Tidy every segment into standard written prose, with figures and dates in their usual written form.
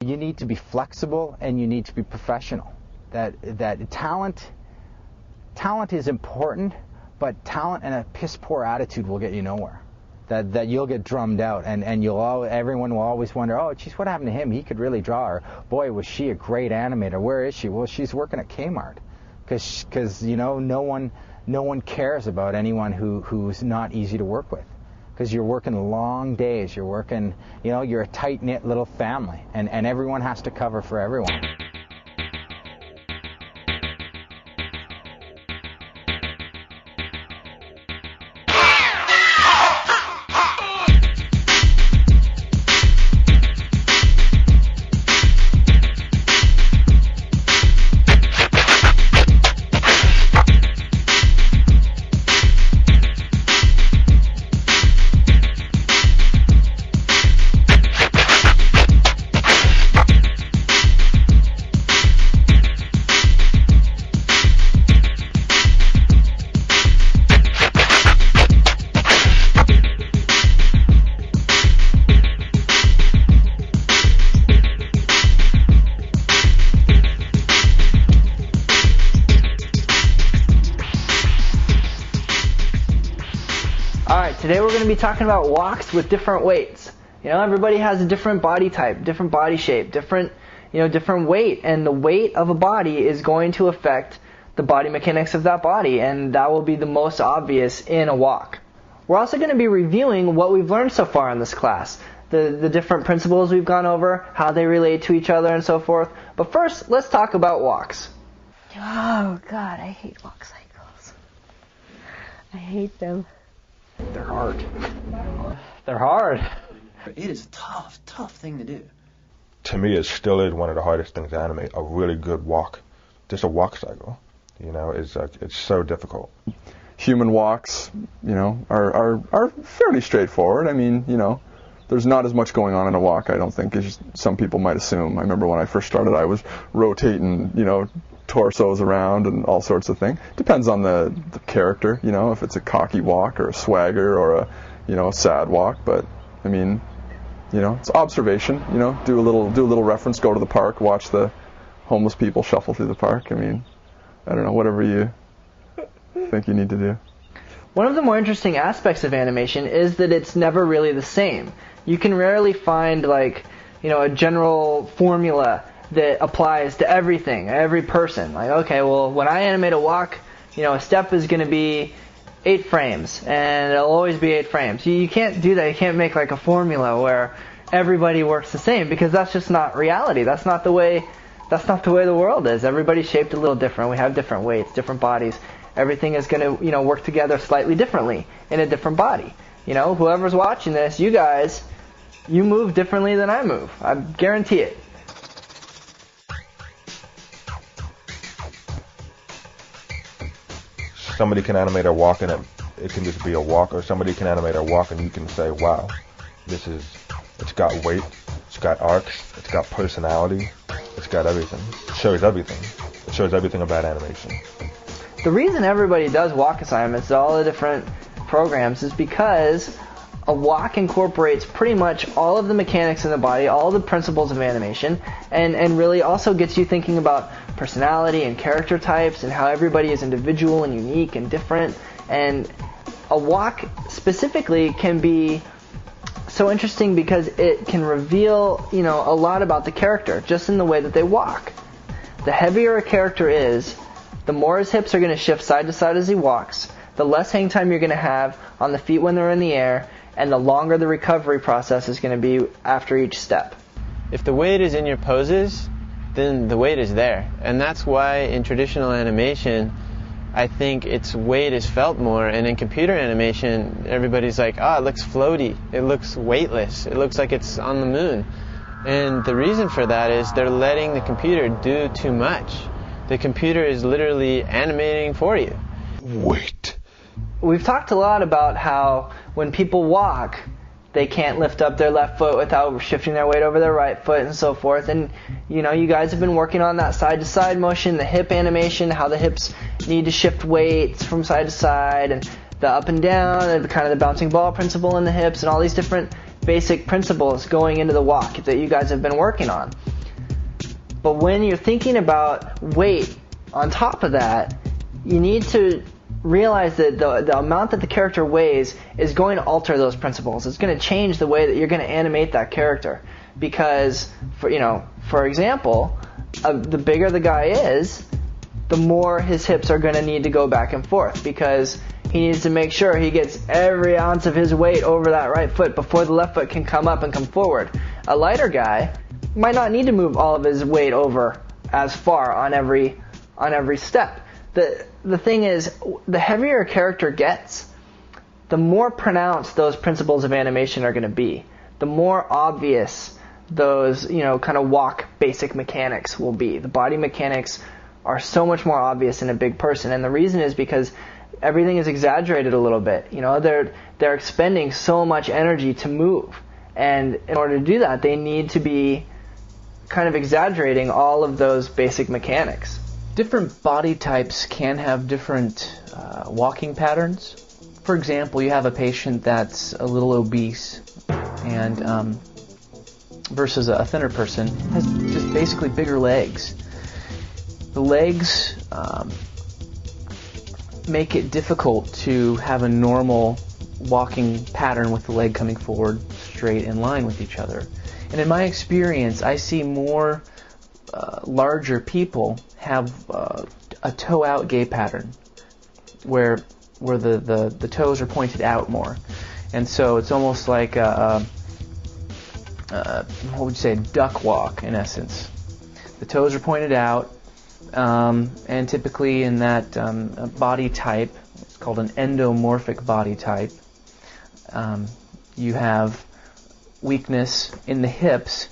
You need to be flexible and you need to be professional. That talent is important, but talent and a piss poor attitude will get you nowhere. That you'll get drummed out, and everyone will always wonder, oh, geez, what happened to him? He could really draw. Or, boy, was she a great animator. Where is she? Well, she's working at Kmart, because no one cares about anyone who's not easy to work with, because you're working long days. You're working, you're a tight knit little family, and everyone has to cover for everyone. Today we're going to be talking about walks with different weights. Everybody has a different body type, different body shape, different weight, and the weight of a body is going to affect the body mechanics of that body, and that will be the most obvious in a walk. We're also going to be reviewing what we've learned so far in this class, the different principles we've gone over, how they relate to each other, and so forth. But first, let's talk about walks. Oh, God, I hate walk cycles. I hate them. They're hard. They're hard. It is a tough thing to do. To me, it still is one of the hardest things to animate. A really good walk, just a walk cycle, it's so difficult. Human walks, are fairly straightforward. I mean, there's not as much going on in a walk, I don't think, as some people might assume. I remember when I first started, I was rotating, torsos around and all sorts of things. Depends on the character, if it's a cocky walk or a swagger or a sad walk. But I mean, it's observation. Do a little reference. Go to the park, watch the homeless people shuffle through the park. I mean, I don't know, whatever you think you need to do. One of the more interesting aspects of animation is that it's never really the same. You can rarely find a general formula that applies to everything, every person. Okay, well, when I animate a walk, a step is going to be 8 frames, and it'll always be 8 frames. You can't do that. You can't make a formula where everybody works the same, because that's just not reality. That's not the way the world is. Everybody's shaped a little different. We have different weights, different bodies. Everything is going to, work together slightly differently in a different body. Whoever's watching this, you guys, you move differently than I move. I guarantee it. Somebody can animate a walk and it can just be a walk, or somebody can animate a walk and you can say, wow, it's got weight, it's got arcs, it's got personality, it's got everything. It shows everything. It shows everything about animation. The reason everybody does walk assignments to all the different programs is because a walk incorporates pretty much all of the mechanics in the body, all the principles of animation, and really also gets you thinking about personality and character types and how everybody is individual and unique and different. And a walk specifically can be so interesting because it can reveal, a lot about the character just in the way that they walk. The heavier a character is, the more his hips are going to shift side to side as he walks, the less hang time you're going to have on the feet when they're in the air, and the longer the recovery process is going to be after each step. If the weight is in your poses, then the weight is there. And that's why in traditional animation, I think its weight is felt more. And in computer animation, everybody's like, it looks floaty. It looks weightless. It looks like it's on the moon. And the reason for that is they're letting the computer do too much. The computer is literally animating for you. Wait. We've talked a lot about how when people walk, they can't lift up their left foot without shifting their weight over their right foot and so forth. And, you guys have been working on that side-to-side motion, the hip animation, how the hips need to shift weights from side to side, and the up and down, and the kind of the bouncing ball principle in the hips, and all these different basic principles going into the walk that you guys have been working on. But when you're thinking about weight on top of that, you need to realize that the amount that the character weighs is going to alter those principles. It's going to change the way that you're going to animate that character. Because, for example, the bigger the guy is, the more his hips are going to need to go back and forth, because he needs to make sure he gets every ounce of his weight over that right foot before the left foot can come up and come forward. A lighter guy might not need to move all of his weight over as far on every step. The thing is, the heavier a character gets, the more pronounced those principles of animation are going to be. The more obvious those, kind of walk basic mechanics will be. The body mechanics are so much more obvious in a big person, and the reason is because everything is exaggerated a little bit. They're expending so much energy to move, and in order to do that, they need to be kind of exaggerating all of those basic mechanics. Different body types can have different walking patterns. For example, you have a patient that's a little obese, and versus a thinner person has just basically bigger legs. The legs make it difficult to have a normal walking pattern with the leg coming forward straight in line with each other. And in my experience, I see more larger people have a toe out gait pattern where the toes are pointed out more. And so it's almost like what would you say, a duck walk in essence. The toes are pointed out, and typically in that body type, it's called an endomorphic body type, you have weakness in the hips.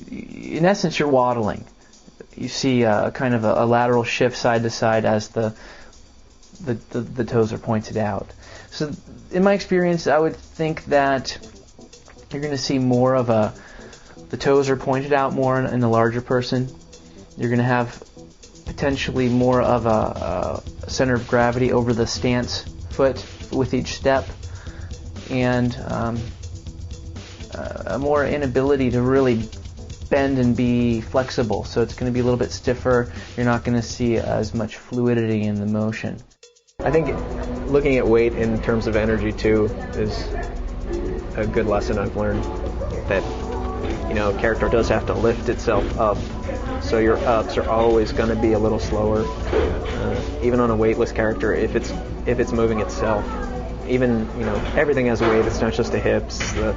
In essence, you're waddling. You see kind of a lateral shift side to side as the toes are pointed out. So in my experience, I would think that you're going to see more of the toes are pointed out more in the larger person. You're going to have potentially more of a center of gravity over the stance foot with each step, and a more inability to really bend and be flexible. So it's going to be a little bit stiffer. You're not going to see as much fluidity in the motion. I think looking at weight in terms of energy too is a good lesson I've learned, that character does have to lift itself up, so your ups are always going to be a little slower, even on a weightless character if it's moving itself. Even everything has a weight. It's not just the hips, the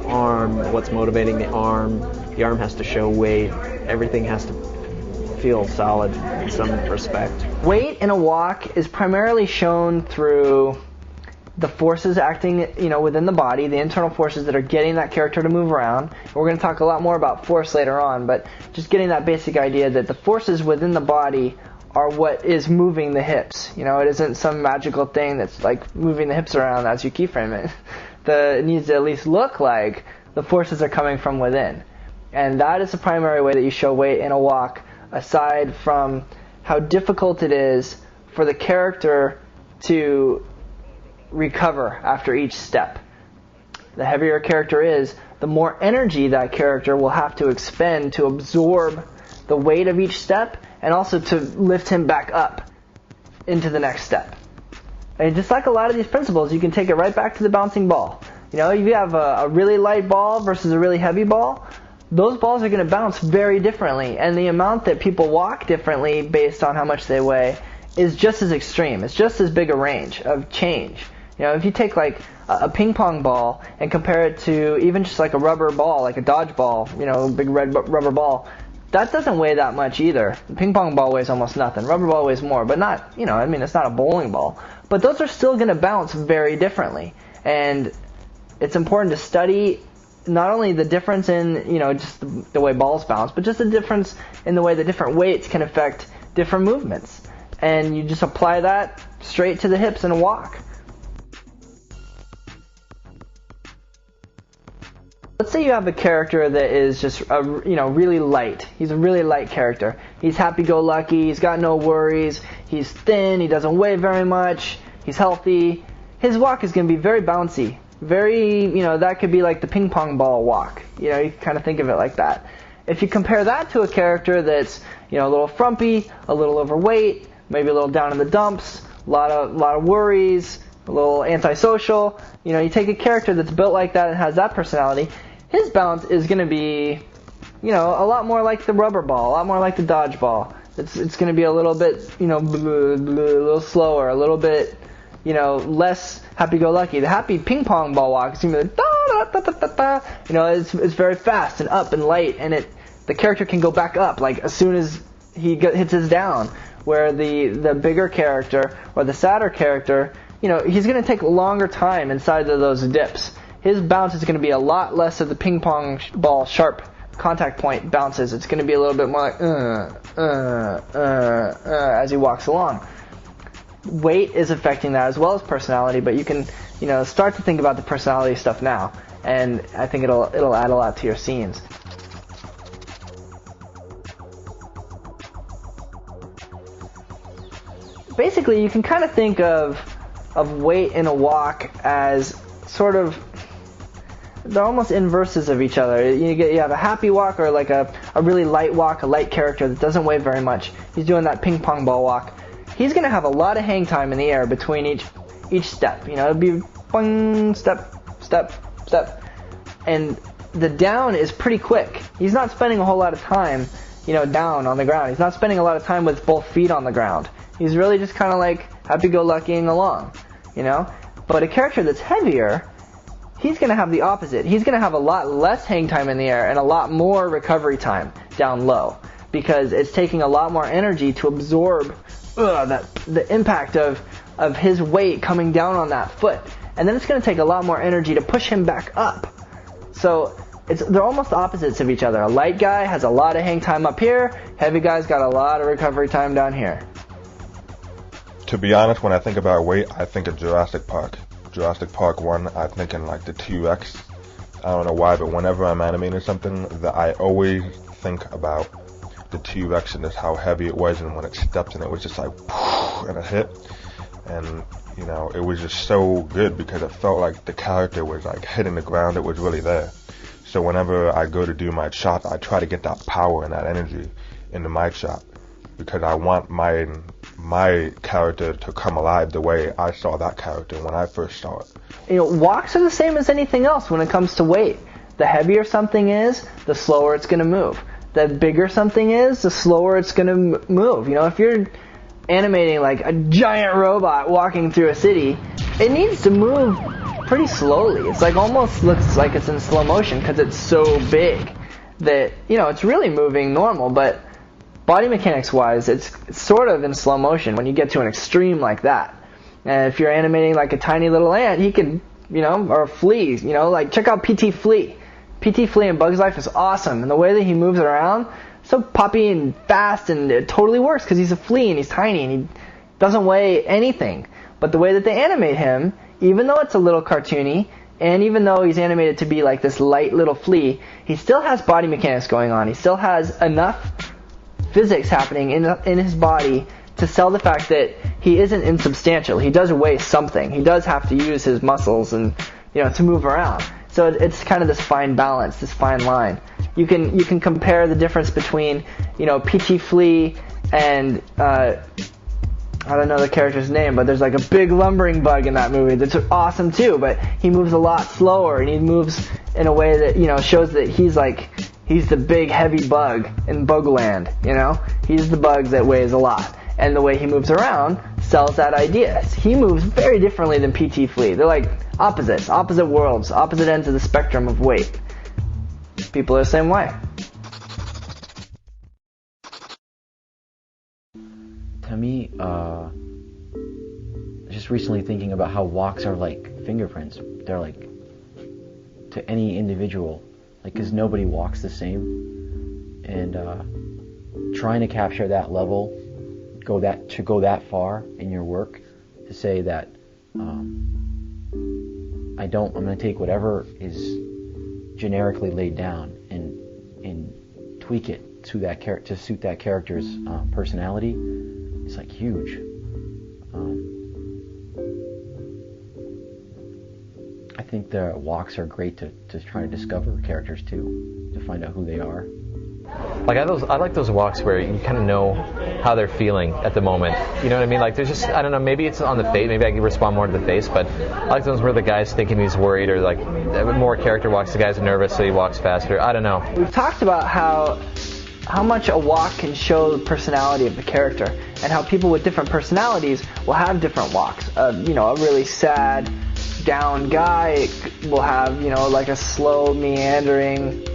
arm, what's motivating the arm. The arm has to show weight. Everything has to feel solid in some respect. Weight in a walk is primarily shown through the forces acting, within the body, the internal forces that are getting that character to move around. We're going to talk a lot more about force later on, but just getting that basic idea that the forces within the body are what is moving the hips. It isn't some magical thing that's like moving the hips around as you keyframe it. It needs to at least look like the forces are coming from within. And that is the primary way that you show weight in a walk, aside from how difficult it is for the character to recover after each step. The heavier a character is, the more energy that character will have to expend to absorb the weight of each step, and also to lift him back up into the next step. And just like a lot of these principles, you can take it right back to the bouncing ball. If you have a really light ball versus a really heavy ball, those balls are going to bounce very differently, and the amount that people walk differently based on how much they weigh is just as extreme. It's just as big a range of change. If you take like a ping pong ball and compare it to even just like a rubber ball, like a dodgeball, big red rubber ball, that doesn't weigh that much either. The ping pong ball weighs almost nothing. Rubber ball weighs more, but not, it's not a bowling ball. But those are still going to bounce very differently. And it's important to study not only the difference in, just the way balls bounce, but just the difference in the way that different weights can affect different movements. And you just apply that straight to the hips in a walk. Let's say you have a character that is just really light. He's a really light character. He's happy-go-lucky. He's got no worries. He's thin. He doesn't weigh very much. He's healthy. His walk is going to be very bouncy. very, that could be like the ping pong ball walk. You can kind of think of it like that. If you compare that to a character that's, a little frumpy, a little overweight, maybe a little down in the dumps, a lot of worries, a little antisocial, you take a character that's built like that and has that personality, his bounce is going to be, a lot more like the rubber ball, a lot more like the dodgeball. It's going to be a little bit, a little slower, a little bit, less happy-go-lucky. The happy ping pong ball walk is going to be like, da-da-da-da-da-da. It's very fast and up and light, and the character can go back up like as soon as he hits his down. Where the bigger character or the sadder character, he's going to take a longer time inside of those dips. His bounce is going to be a lot less of the ping pong ball sharp contact point bounces. It's going to be a little bit more like as he walks along. Weight is affecting that as well as personality, but you can start to think about the personality stuff now, and I think it'll add a lot to your scenes. Basically, you can kind of think of weight and a walk as sort of, they're almost inverses of each other. You have a happy walk or like a really light walk, a light character that doesn't weigh very much. He's doing that ping pong ball walk. He's going to have a lot of hang time in the air between each step. It'll be boing, step, step, step. And the down is pretty quick. He's not spending a whole lot of time, down on the ground. He's not spending a lot of time with both feet on the ground. He's really just kind of like happy-go-luckying along, But a character that's heavier, he's going to have the opposite. He's going to have a lot less hang time in the air and a lot more recovery time down low, because it's taking a lot more energy to absorb the impact of his weight coming down on that foot. And then it's going to take a lot more energy to push him back up. So they're almost opposites of each other. A light guy has a lot of hang time up here. Heavy guy's got a lot of recovery time down here. To be honest, when I think about weight, I think of Jurassic Park. Jurassic Park 1, I think in like the T-Rex. I don't know why, but whenever I'm animating something, that I always think about the T-Rex and just how heavy it was, and when it stepped and it was just like, and it hit. And, it was just so good because it felt like the character was like hitting the ground, it was really there. So whenever I go to do my shot, I try to get that power and that energy into my shot, because I want my character to come alive the way I saw that character when I first saw it. Walks are the same as anything else when it comes to weight. The heavier something is, the slower it's going to move. The bigger something is, the slower it's going to move. If you're animating like a giant robot walking through a city, it needs to move pretty slowly. It's like almost looks like it's in slow motion because it's so big that, it's really moving normal, but body mechanics wise, it's sort of in slow motion when you get to an extreme like that. And if you're animating like a tiny little ant, he could, or a flea, like check out PT Flea. PT Flea in Bug's Life is awesome, and the way that he moves around, so poppy and fast, and it totally works because he's a flea and he's tiny and he doesn't weigh anything. But the way that they animate him, even though it's a little cartoony, and even though he's animated to be like this light little flea, he still has body mechanics going on. He still has enough physics happening in his body to sell the fact that he isn't insubstantial. He does weigh something. He does have to use his muscles and to move around. So it's kind of this fine balance, this fine line. You can compare the difference between PT Flea and I don't know the character's name, but there's like a big lumbering bug in that movie that's awesome too. But he moves a lot slower, and he moves in a way that shows that he's the big heavy bug in Bugland. He's the bug that weighs a lot, and the way he moves around sells that idea. He moves very differently than PT Flea. They're like opposite worlds, opposite ends of the spectrum of weight. People are the same way. To me, just recently thinking about how walks are like fingerprints. They're like to any individual, because nobody walks the same, and trying to capture that level, go that far in your work, to say that I'm going to take whatever is generically laid down and tweak it to suit that character's personality. It's like huge. I think the walks are great to try to discover characters too, to find out who they are. Like I like those walks where you kind of know how they're feeling at the moment. You know what I mean? Like there's just, I don't know, maybe it's on the face, maybe I can respond more to the face, but I like those where the guy's thinking he's worried, or like more character walks, the guy's nervous so he walks faster. I don't know. We've talked about how much a walk can show the personality of the character, and how people with different personalities will have different walks. A really sad, down guy will have, like a slow, meandering,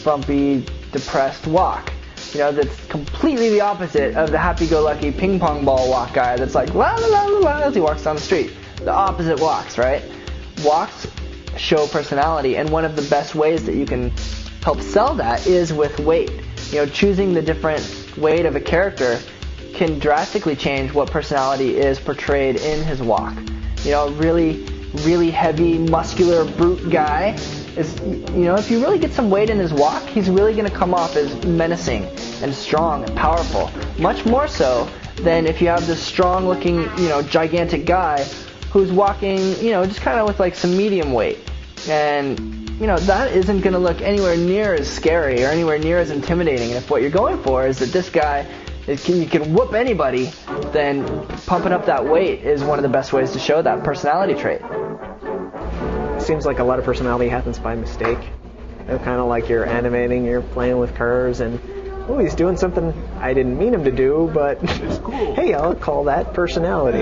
bumpy, depressed walk. That's completely the opposite of the happy-go-lucky ping-pong ball walk guy that's like la la la la la as he walks down the street. The opposite walks, right? Walks show personality, and one of the best ways that you can help sell that is with weight. Choosing the different weight of a character can drastically change what personality is portrayed in his walk. Really heavy, muscular, brute guy is, if you really get some weight in his walk, he's really going to come off as menacing and strong and powerful. Much more so than if you have this strong-looking, gigantic guy who's walking, just kind of with like some medium weight. And, that isn't going to look anywhere near as scary or anywhere near as intimidating. And if what you're going for is that this guy, you can whoop anybody, then pumping up that weight is one of the best ways to show that personality trait. It seems like a lot of personality happens by mistake. Kind of like you're animating, you're playing with curves, and he's doing something I didn't mean him to do, but it's cool. Hey, I'll call that personality.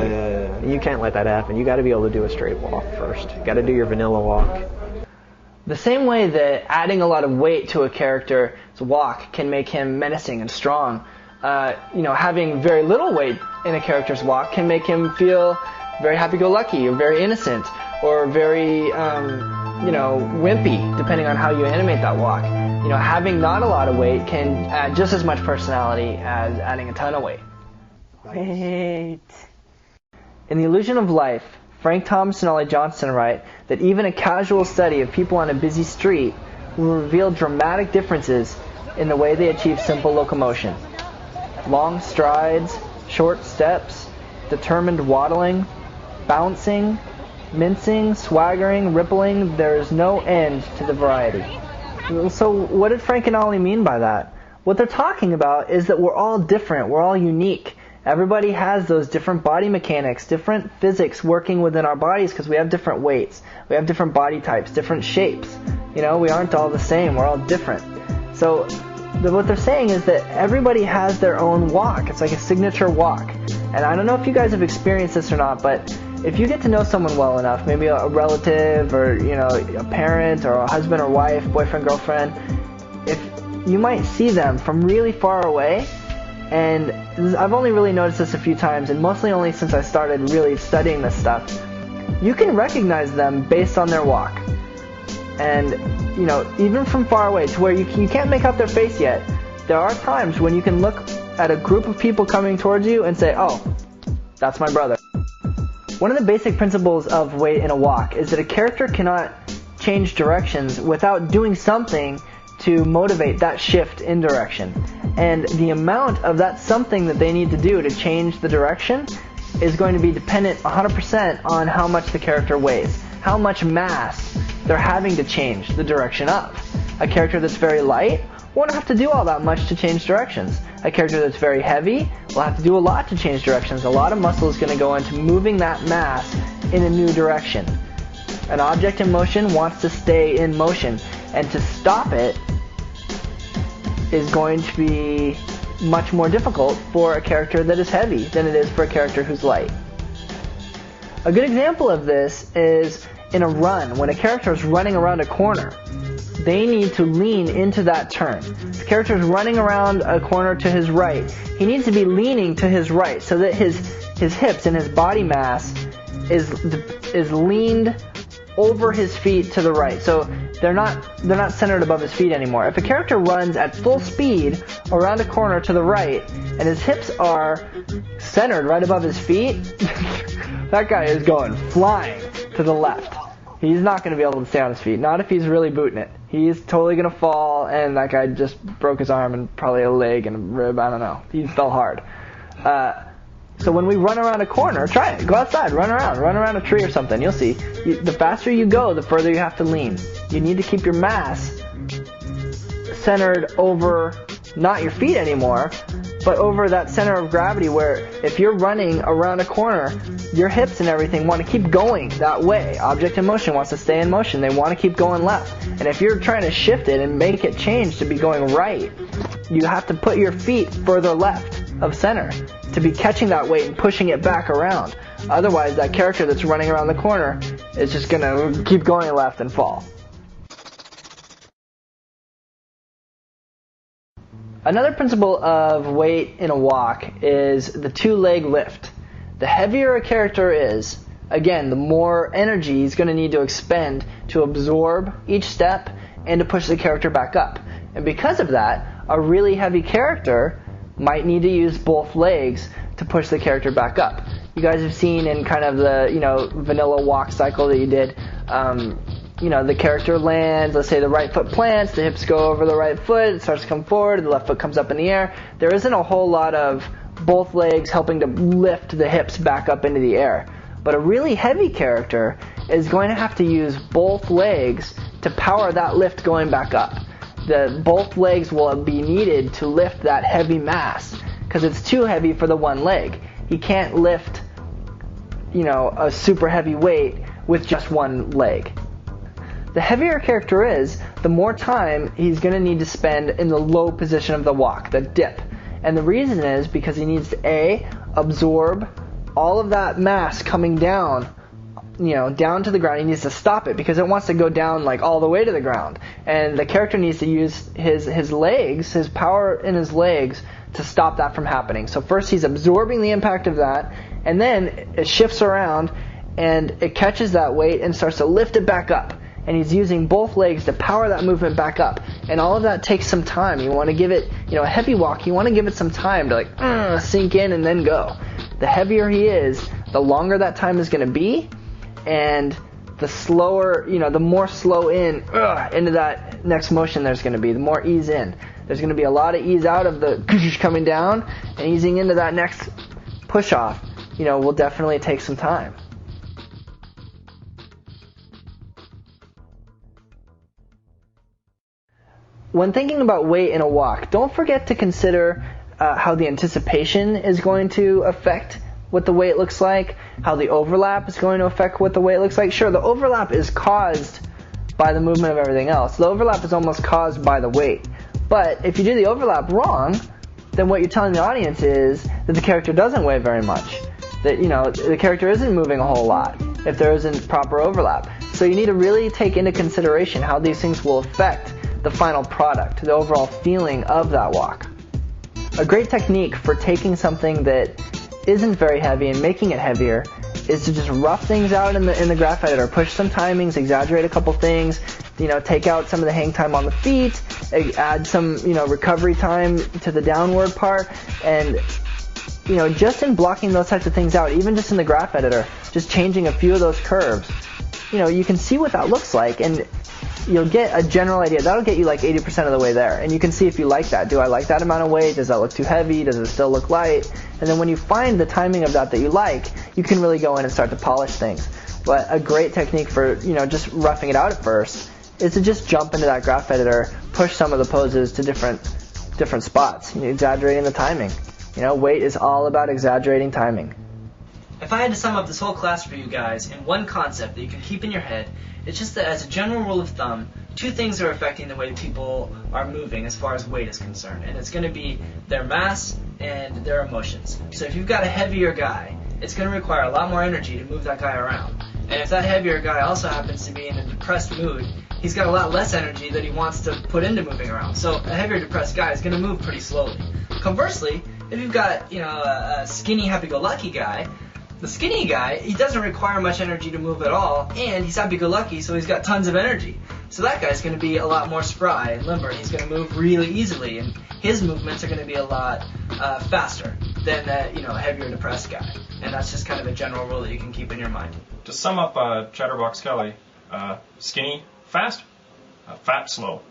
You can't let that happen. You got to be able to do a straight walk first. You got to do your vanilla walk. The same way that adding a lot of weight to a character's walk can make him menacing and strong, having very little weight in a character's walk can make him feel very happy-go-lucky or very innocent or very, wimpy, depending on how you animate that walk. Having not a lot of weight can add just as much personality as adding a ton of weight. Wait. In The Illusion of Life, Frank Thomas and Ollie Johnston write that even a casual study of people on a busy street will reveal dramatic differences in the way they achieve simple locomotion. Long strides, short steps, determined waddling, bouncing, mincing, swaggering, rippling, there is no end to the variety. So what did Frank and Ollie mean by that? What they're talking about is that we're all different, we're all unique. Everybody has those different body mechanics, different physics working within our bodies because we have different weights, we have different body types, different shapes. We aren't all the same, we're all different. So what they're saying is that everybody has their own walk. It's like a signature walk. And I don't know if you guys have experienced this or not, but if you get to know someone well enough, maybe a relative or, a parent or a husband or wife, boyfriend, girlfriend, if you might see them from really far away, and I've only really noticed this a few times, and mostly only since I started really studying this stuff, you can recognize them based on their walk. And, even from far away to where you can't make out their face yet, there are times when you can look at a group of people coming towards you and say, oh, that's my brother. One of the basic principles of weight in a walk is that a character cannot change directions without doing something to motivate that shift in direction. And the amount of that something that they need to do to change the direction is going to be dependent 100% on how much the character weighs, how much mass they're having to change the direction of. A character that's very light won't have to do all that much to change directions. A character that's very heavy will have to do a lot to change directions. A lot of muscle is going to go into moving that mass in a new direction. An object in motion wants to stay in motion, and to stop it is going to be much more difficult for a character that is heavy than it is for a character who's light. A good example of this is in a run. When a character is running around a corner, they need to lean into that turn. If the character is running around a corner to his right, he needs to be leaning to his right so that his hips and his body mass is leaned over his feet to the right. So they're not centered above his feet anymore. If a character runs at full speed around a corner to the right and his hips are centered right above his feet, that guy is going flying to the left. He's not going to be able to stay on his feet. Not if he's really booting it. He's totally going to fall, and that guy just broke his arm and probably a leg and a rib. I don't know. He fell hard. So when we run around a corner, try it. Go outside, run around a tree or something. You'll see. The faster you go, the further you have to lean. You need to keep your mass centered over not your feet anymore, but over that center of gravity where if you're running around a corner, your hips and everything want to keep going that way. Object in motion wants to stay in motion. They want to keep going left. And if you're trying to shift it and make it change to be going right, you have to put your feet further left of center to be catching that weight and pushing it back around. Otherwise, that character that's running around the corner is just going to keep going left and fall. Another principle of weight in a walk is the two-leg lift. The heavier a character is, again, the more energy he's going to need to expend to absorb each step and to push the character back up. And because of that, a really heavy character might need to use both legs to push the character back up. You guys have seen in kind of the vanilla walk cycle that you did, the character lands, let's say the right foot plants, the hips go over the right foot, it starts to come forward, the left foot comes up in the air. There isn't a whole lot of both legs helping to lift the hips back up into the air. But a really heavy character is going to have to use both legs to power that lift going back up. Both legs will be needed to lift that heavy mass because it's too heavy for the one leg. He can't lift, a super heavy weight with just one leg. The heavier a character is, the more time he's going to need to spend in the low position of the walk, the dip. And the reason is because he needs to A, absorb all of that mass coming down, down to the ground. He needs to stop it because it wants to go down like all the way to the ground. And the character needs to use his legs, his power in his legs to stop that from happening. So first he's absorbing the impact of that, and then it shifts around and it catches that weight and starts to lift it back up. And he's using both legs to power that movement back up. And all of that takes some time. You want to give it, a heavy walk, you want to give it some time to sink in and then go. The heavier he is, the longer that time is going to be, and the slower, the more slow into that next motion there's going to be, the more ease in. There's going to be a lot of ease out of the coming down, and easing into that next push off, will definitely take some time. When thinking about weight in a walk, don't forget to consider how the anticipation is going to affect what the weight looks like, how the overlap is going to affect what the weight looks like. Sure, the overlap is caused by the movement of everything else. The overlap is almost caused by the weight. But if you do the overlap wrong, then what you're telling the audience is that the character doesn't weigh very much. That, the character isn't moving a whole lot if there isn't proper overlap. So you need to really take into consideration how these things will affect the final product, the overall feeling of that walk. A great technique for taking something that isn't very heavy and making it heavier is to just rough things out in the graph editor, push some timings, exaggerate a couple things, take out some of the hang time on the feet, add some, recovery time to the downward part, and just in blocking those types of things out, even just in the graph editor, just changing a few of those curves, you can see what that looks like, and you'll get a general idea. That'll get you like 80% of the way there. And you can see if you like that. Do I like that amount of weight? Does that look too heavy? Does it still look light? And then when you find the timing of that you like, you can really go in and start to polish things. But a great technique for, just roughing it out at first is to just jump into that graph editor, push some of the poses to different spots, exaggerating the timing. Weight is all about exaggerating timing. If I had to sum up this whole class for you guys in one concept that you can keep in your head, it's just that as a general rule of thumb, two things are affecting the way people are moving as far as weight is concerned. And it's going to be their mass and their emotions. So if you've got a heavier guy, it's going to require a lot more energy to move that guy around. And if that heavier guy also happens to be in a depressed mood, he's got a lot less energy that he wants to put into moving around. So a heavier depressed guy is going to move pretty slowly. Conversely, if you've got a skinny happy-go-lucky guy, the skinny guy, he doesn't require much energy to move at all, and he's happy-go-lucky, so he's got tons of energy. So that guy's going to be a lot more spry and limber. He's going to move really easily, and his movements are going to be a lot faster than a heavier depressed guy. And that's just kind of a general rule that you can keep in your mind. To sum up Chatterbox Kelly, skinny, fast, fat, slow.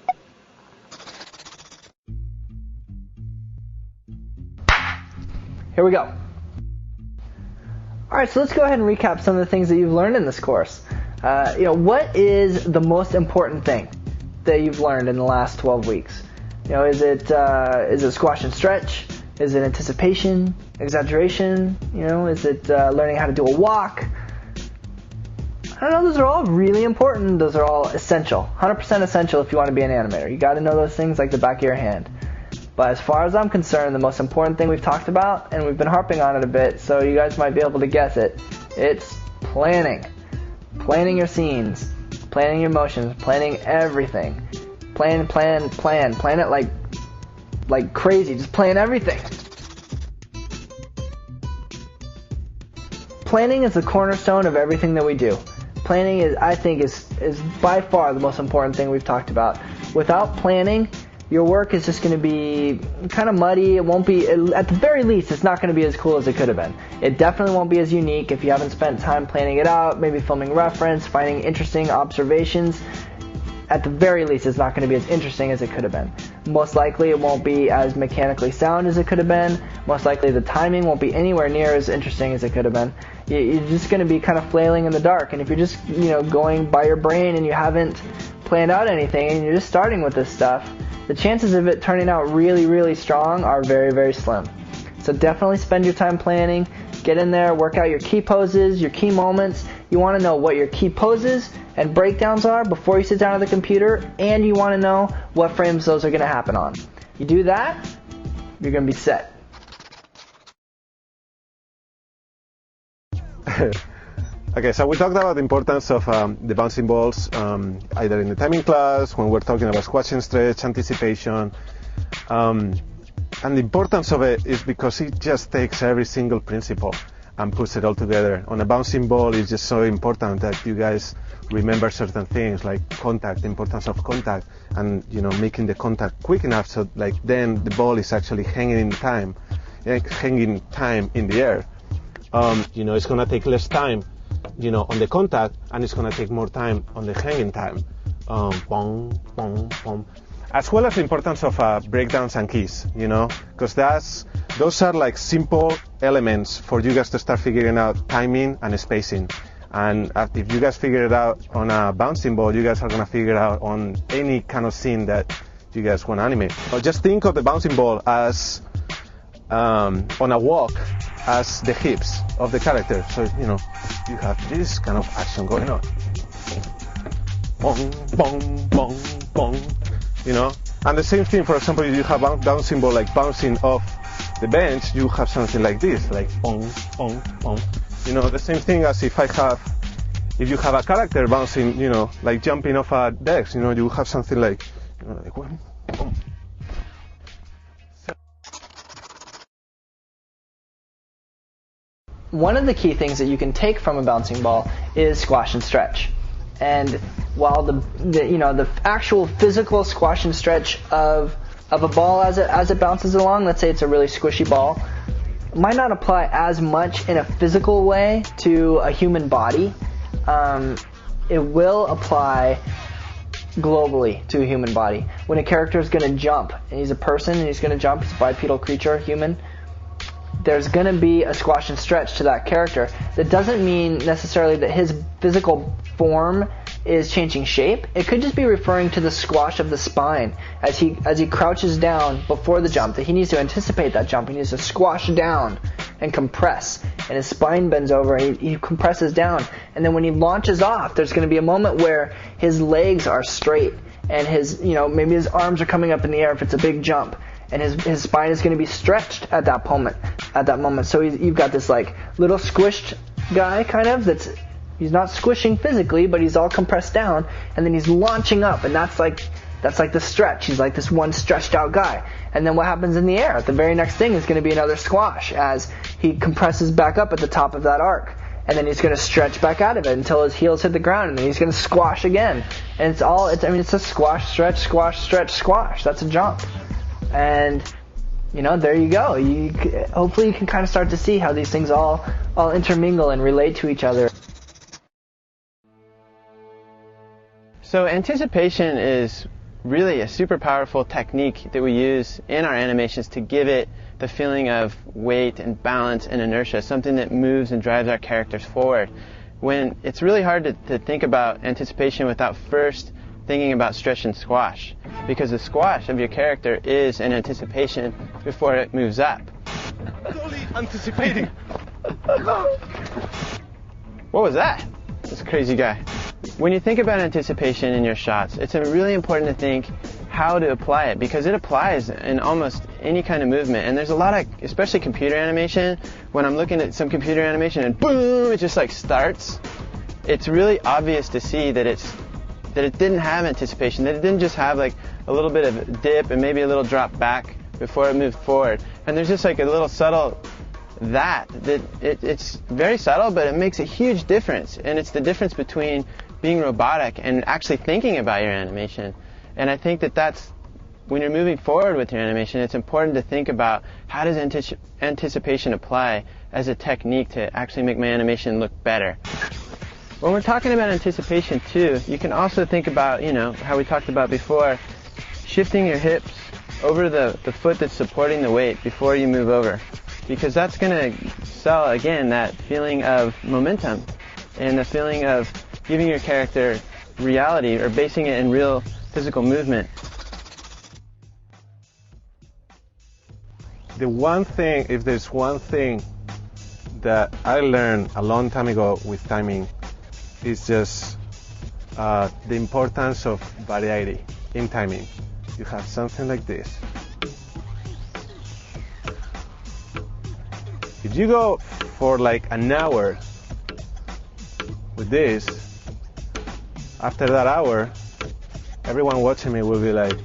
Here we go. All right, so let's go ahead and recap some of the things that you've learned in this course. What is the most important thing that you've learned in the last 12 weeks? Is it squash and stretch? Is it anticipation, exaggeration? Is it learning how to do a walk? I don't know, those are all really important. Those are all essential, 100% essential if you want to be an animator. You got to know those things like the back of your hand. But as far as I'm concerned, the most important thing we've talked about, and we've been harping on it a bit, so you guys might be able to guess it, it's planning. Planning your scenes, planning your motions, planning everything. Plan it like crazy. Just plan everything. Planning is the cornerstone of everything that we do. Planning is by far the most important thing we've talked about. Without planning, your work is just going to be kind of muddy. It won't be, at the very least, it's not going to be as cool as it could have been. It definitely won't be as unique if you haven't spent time planning it out, maybe filming reference, finding interesting observations. At the very least, it's not going to be as interesting as it could have been. Most likely, it won't be as mechanically sound as it could have been. Most likely, the timing won't be anywhere near as interesting as it could have been. You're just going to be kind of flailing in the dark. And if you're just, going by your brain and you haven't planned out anything and you're just starting with this stuff, the chances of it turning out really, really strong are very, very slim. So definitely spend your time planning. Get in there, work out your key poses, your key moments. You want to know what your key poses and breakdowns are before you sit down at the computer, and you want to know what frames those are going to happen on. You do that, you're going to be set. Okay, so we talked about the importance of the bouncing balls, either in the timing class, when we're talking about squash and stretch, anticipation. And the importance of it is because it just takes every single principle and puts it all together. On a bouncing ball, it's just so important that you guys remember certain things like contact, the importance of contact, and making the contact quick enough so then the ball is actually hanging time in the air. It's gonna take less time on the contact, and it's going to take more time on the hanging time. Bong, bong, bong. As well as the importance of breakdowns and keys, because those are like simple elements for you guys to start figuring out timing and spacing. And if you guys figure it out on a bouncing ball, you guys are going to figure it out on any kind of scene that you guys want to animate. Or just think of the bouncing ball as, on a walk, as the hips of the character. So, you have this kind of action going on. Bong, bong, bong, bong. And the same thing, for example, if you have a bouncing ball like bouncing off the bench, you have something like this, like bong, bong, bong. The same thing as if you have a character bouncing, like jumping off a desk, you have something like boom. One of the key things that you can take from a bouncing ball is squash and stretch. And while the actual physical squash and stretch of a ball as it bounces along, let's say it's a really squishy ball, might not apply as much in a physical way to a human body. It will apply globally to a human body. When a character is going to jump, and he's a person and he's going to jump, he's a bipedal creature, human, there's going to be a squash and stretch to that character. That doesn't mean necessarily that his physical form is changing shape. It could just be referring to the squash of the spine as he crouches down before the jump, that he needs to anticipate that jump. He needs to squash down and compress, and his spine bends over and he compresses down. And then when he launches off, there's going to be a moment where his legs are straight and his, maybe his arms are coming up in the air if it's a big jump. And his spine is going to be stretched at that moment. So you've got this like little squished guy kind of he's not squishing physically, but he's all compressed down, and then he's launching up, and that's like the stretch. He's like this one stretched out guy. And then what happens in the air? The very next thing is going to be another squash as he compresses back up at the top of that arc. And then he's going to stretch back out of it until his heels hit the ground, and then he's going to squash again. And it's a squash, stretch, squash, stretch, squash. That's a jump. And, there you go. Hopefully you can kind of start to see how these things all intermingle and relate to each other. So anticipation is really a super powerful technique that we use in our animations to give it the feeling of weight and balance and inertia, something that moves and drives our characters forward. When it's really hard to think about anticipation without first thinking about stretch and squash, because the squash of your character is an anticipation before it moves up. Totally anticipating. What was that? This crazy guy. When you think about anticipation in your shots, it's really important to think how to apply it, because it applies in almost any kind of movement. And there's a lot of, especially computer animation, when I'm looking at some computer animation and boom, it just like starts, it's really obvious to see that it didn't have anticipation, that it didn't just have like a little bit of a dip and maybe a little drop back before it moved forward. And there's just like a little subtle it's very subtle, but it makes a huge difference. And it's the difference between being robotic and actually thinking about your animation. And I think that's when you're moving forward with your animation, it's important to think about how does anticipation apply as a technique to actually make my animation look better. When we're talking about anticipation too, you can also think about, how we talked about before, shifting your hips over the foot that's supporting the weight before you move over. Because that's going to sell, again, that feeling of momentum and the feeling of giving your character reality or basing it in real physical movement. The one thing, if there's one thing that I learned a long time ago with timing, is just the importance of variety in timing. You have something like this. If you go for like an hour with this, after that hour, everyone watching me will be like,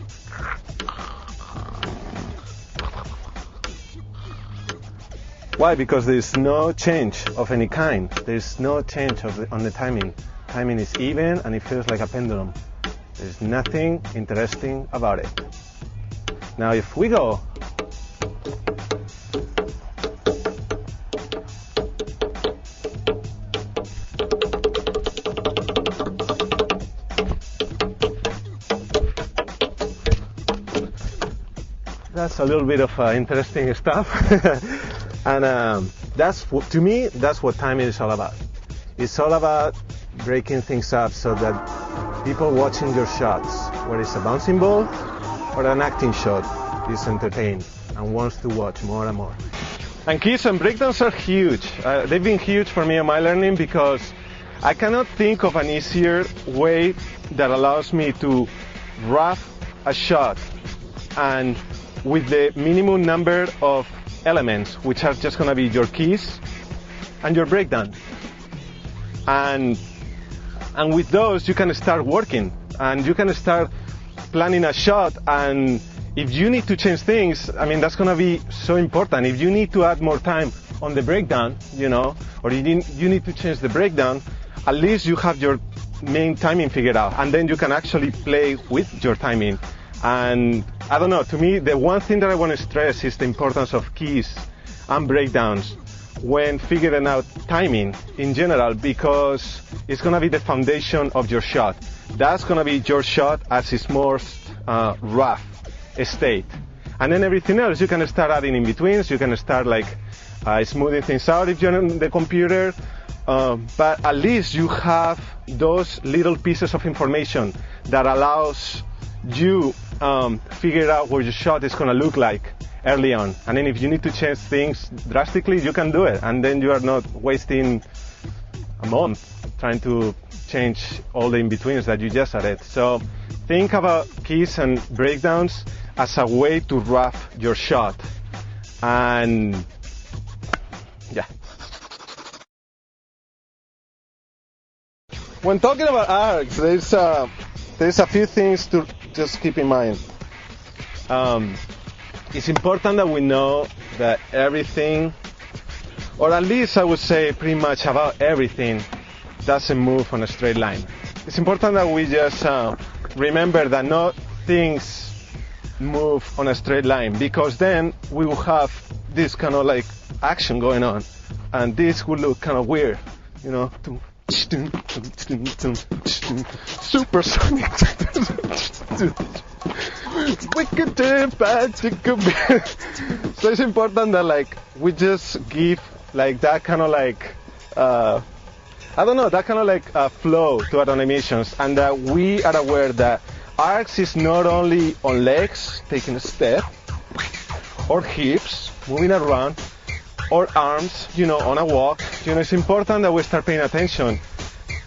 why? Because there's no change of any kind. There's no change on the timing. Timing is even and it feels like a pendulum. There's nothing interesting about it. Now if we go that's a little bit of interesting stuff. And to me, that's what timing is all about. It's all about breaking things up so that people watching your shots, whether it's a bouncing ball or an acting shot, is entertained and wants to watch more and more. And keys and breakdowns are huge. They've been huge for me in my learning because I cannot think of an easier way that allows me to rough a shot and with the minimum number of elements, which are just going to be your keys and your breakdown. And with those, you can start working and you can start planning a shot. And if you need to change things, that's going to be so important. If you need to add more time on the breakdown, or you need to change the breakdown, at least you have your main timing figured out. And then you can actually play with your timing. And I don't know, to me, the one thing that I want to stress is the importance of keys and breakdowns when figuring out timing in general, because it's going to be the foundation of your shot. That's going to be your shot as its most rough state. And then everything else, you can start adding in-betweens, you can start smoothing things out if you're on the computer, but at least you have those little pieces of information that allows you figure out what your shot is going to look like early on. And then if you need to change things drastically, you can do it. And then you are not wasting a month trying to change all the in-betweens that you just added. So think about keys and breakdowns as a way to rough your shot. And yeah. When talking about arcs, there's a few things to just keep in mind. It's important that we know that everything, or at least I would say pretty much about everything, doesn't move on a straight line. It's important that we just remember that not things move on a straight line, because then we will have this kind of action going on, and this will look kind of weird, supersonic. Wicked bad. So it's important that like we just give like that kind of like I don't know, that kind of like flow to our animations, and that we are aware that arcs is not only on legs taking a step, or hips moving around, or arms, on a walk. It's important that we start paying attention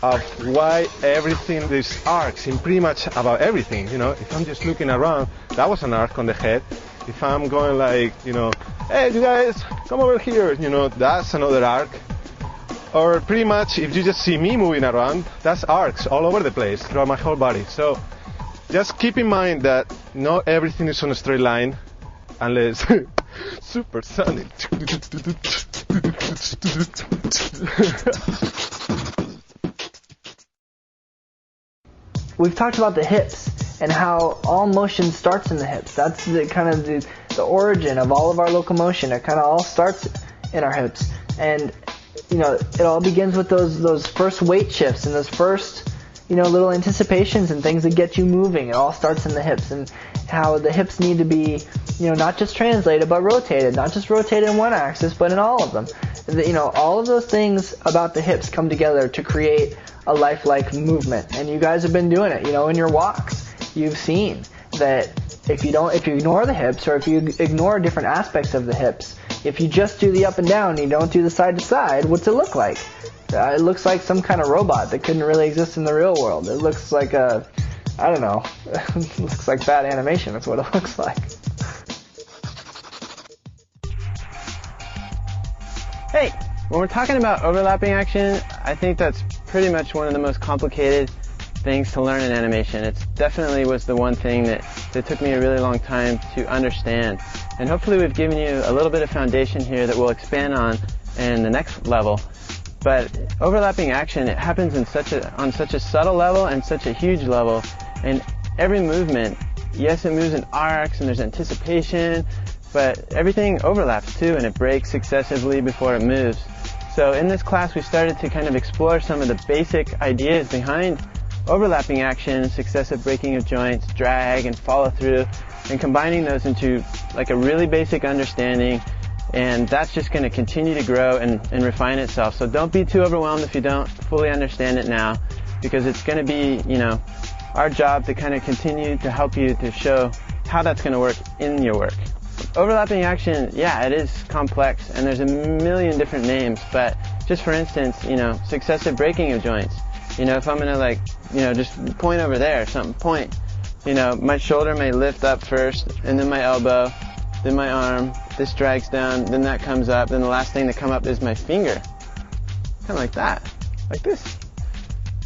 of why everything, there's arcs in pretty much about everything. If I'm just looking around, that was an arc on the head. If I'm going like, hey, you guys, come over here, that's another arc. Or pretty much, if you just see me moving around, that's arcs all over the place throughout my whole body. So just keep in mind that not everything is on a straight line, unless supersonic. We've talked about the hips and how all motion starts in the hips. That's the kind of the origin of all of our locomotion. It kind of all starts in our hips. And it all begins with those first weight shifts and those first, little anticipations and things that get you moving. It all starts in the hips, and how the hips need to be, not just translated, but rotated. Not just rotated in one axis, but in all of them. All of those things about the hips come together to create a lifelike movement. And you guys have been doing it, in your walks. You've seen that if you ignore the hips, or if you ignore different aspects of the hips, if you just do the up and down and you don't do the side to side, what's it look like? It looks like some kind of robot that couldn't really exist in the real world. It looks like I don't know. It looks like bad animation. That's what it looks like. Hey, when we're talking about overlapping action, I think that's pretty much one of the most complicated things to learn in animation. It definitely was the one thing that took me a really long time to understand. And hopefully we've given you a little bit of foundation here that we'll expand on in the next level. But overlapping action, it happens on such a subtle level and such a huge level. And every movement, yes, it moves in arcs and there's anticipation, but everything overlaps too, and it breaks successively before it moves. So in this class, we started to kind of explore some of the basic ideas behind overlapping action, successive breaking of joints, drag, and follow through, and combining those into like a really basic understanding. And that's just going to continue to grow and refine itself. So don't be too overwhelmed if you don't fully understand it now, because it's going to be, our job to kind of continue to help you to show how that's going to work in your work. Overlapping action, yeah, it is complex, and there's a million different names, but just for instance, successive breaking of joints. If I'm going to just point over there, point, my shoulder may lift up first, and then my elbow, then my arm, this drags down, then that comes up, then the last thing to come up is my finger. Kind of like that, like this.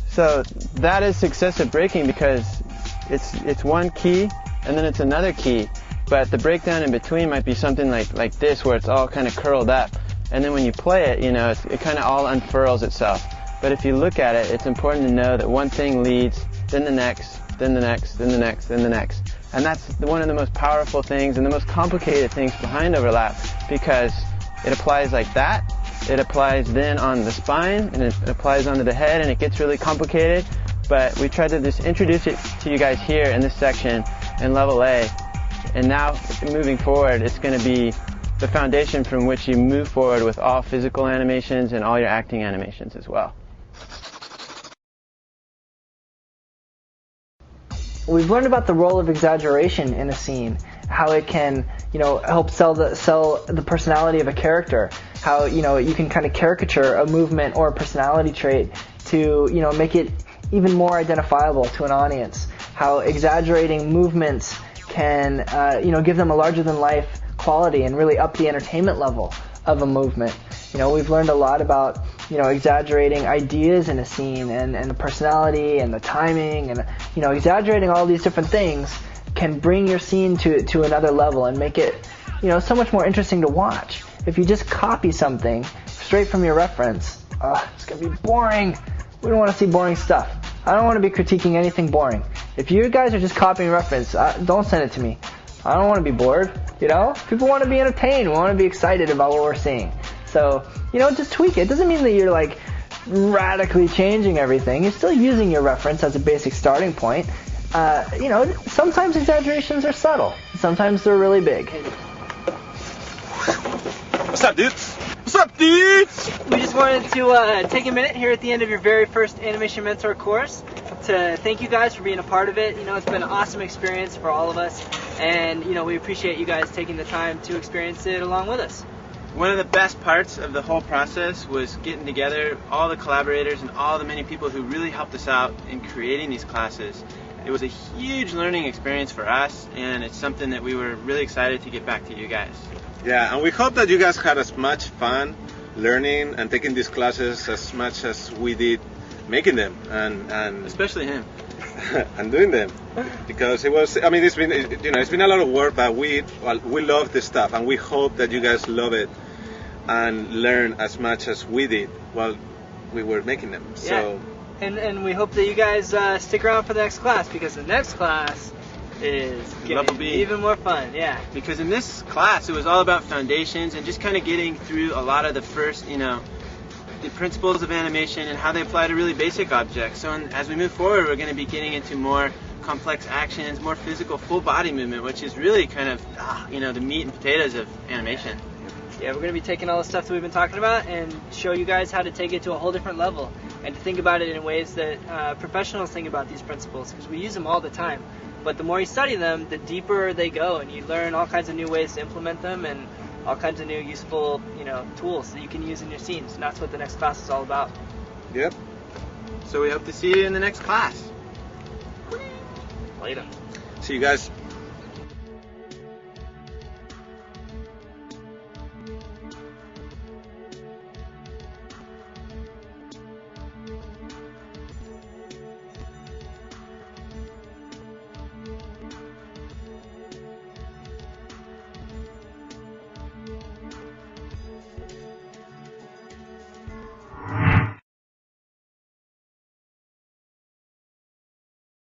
So that is successive breaking because it's one key, and then it's another key. But the breakdown in between might be something like this, where it's all kind of curled up. And then when you play it, it kind of all unfurls itself. But if you look at it, it's important to know that one thing leads, then the next, then the next, then the next, then the next. And that's one of the most powerful things and the most complicated things behind overlap, because it applies like that. It applies then on the spine, and it applies onto the head, and it gets really complicated. But we tried to just introduce it to you guys here in this section in level A. And now, moving forward, it's going to be the foundation from which you move forward with all physical animations and all your acting animations as well. We've learned about the role of exaggeration in a scene, how it can, help sell the personality of a character, how, you can kind of caricature a movement or a personality trait to, make it even more identifiable to an audience, how exaggerating movements can, give them a larger-than-life quality and really up the entertainment level of a movement. We've learned a lot about, exaggerating ideas in a scene and the personality and the timing and, exaggerating all these different things can bring your scene to another level and make it, so much more interesting to watch. If you just copy something straight from your reference, it's going to be boring. We don't want to see boring stuff. I don't want to be critiquing anything boring. If you guys are just copying reference, don't send it to me. I don't want to be bored, People want to be entertained. We want to be excited about what we're seeing. So, just tweak it. It doesn't mean that you're radically changing everything. You're still using your reference as a basic starting point. Sometimes exaggerations are subtle. Sometimes they're really big. What's up, dudes? What's up, dudes? We just wanted to take a minute here at the end of your very first Animation Mentor course to thank you guys for being a part of it. It's been an awesome experience for all of us, and we appreciate you guys taking the time to experience it along with us. One of the best parts of the whole process was getting together all the collaborators and all the many people who really helped us out in creating these classes. It was a huge learning experience for us, and it's something that we were really excited to get back to you guys. Yeah, and we hope that you guys had as much fun learning and taking these classes as much as we did making them, and especially him, and doing them, because it's been a lot of work, but we love this stuff, and we hope that you guys love it and learn as much as we did while we were making them. So. And we hope that you guys stick around for the next class, because the next class is going to be even more fun. Yeah. Because in this class, it was all about foundations and just kind of getting through a lot of the first, the principles of animation and how they apply to really basic objects. So as we move forward, we're going to be getting into more complex actions, more physical full body movement, which is really kind of, the meat and potatoes of animation. Yeah, we're going to be taking all the stuff that we've been talking about and show you guys how to take it to a whole different level and to think about it in ways that professionals think about these principles, because we use them all the time. But the more you study them, the deeper they go, and you learn all kinds of new ways to implement them and all kinds of new useful, tools that you can use in your scenes. And that's what the next class is all about. Yep. So we hope to see you in the next class. Later. See you guys.